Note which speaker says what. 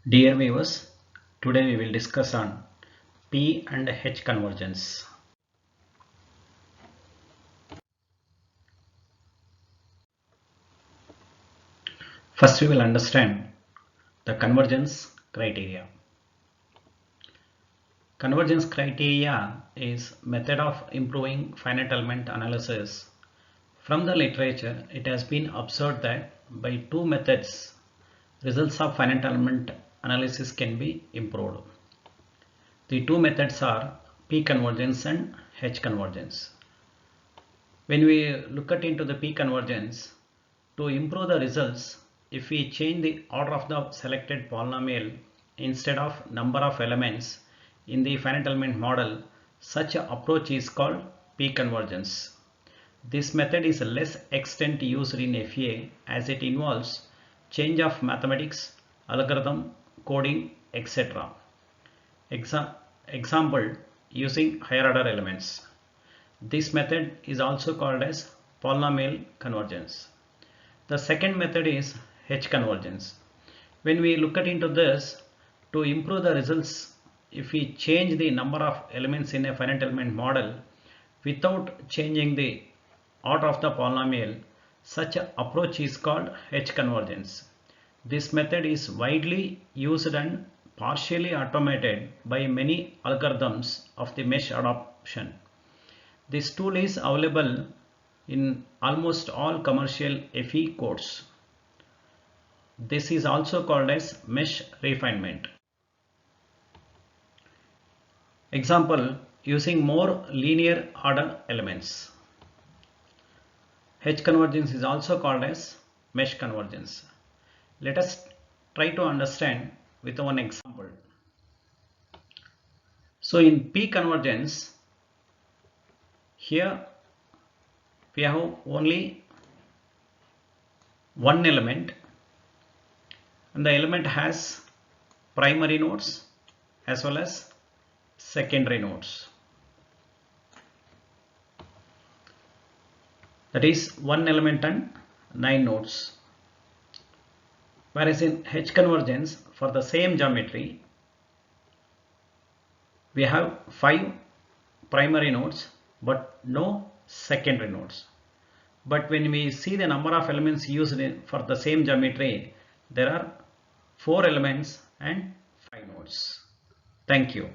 Speaker 1: Dear viewers, today we will discuss on P and H convergence. First we will understand the convergence criteria. Convergence criteria is method of improving finite element analysis. From the literature, it has been observed that by two methods, results of finite element analysis can be improved. The two methods are P convergence and H convergence. When we look at into the P convergence, to improve the results, if we change the order of the selected polynomial instead of number of elements in the finite element model, such an approach is called P convergence. This method is less extent used in FEA as it involves change of mathematics, algorithm, coding, etc. Example, using higher order elements. This method is also called as polynomial convergence. The second method is H convergence. When we look at into this, to improve the results, if we change the number of elements in a finite element model without changing the order of the polynomial, such an approach is called H convergence. This method is widely used and partially automated by many algorithms of the mesh adoption. This tool is available in almost all commercial FE codes. This is also called as mesh refinement. Example, using more linear order elements. H convergence is also called as mesh convergence. Let us try to understand with one example. So in P convergence, here we have only one element and the element has primary nodes as well as secondary nodes. That is one element and 9 nodes. Whereas in H convergence, for the same geometry, we have 5 primary nodes but no secondary nodes. But when we see the number of elements used for the same geometry, there are 4 elements and 5 nodes. Thank you.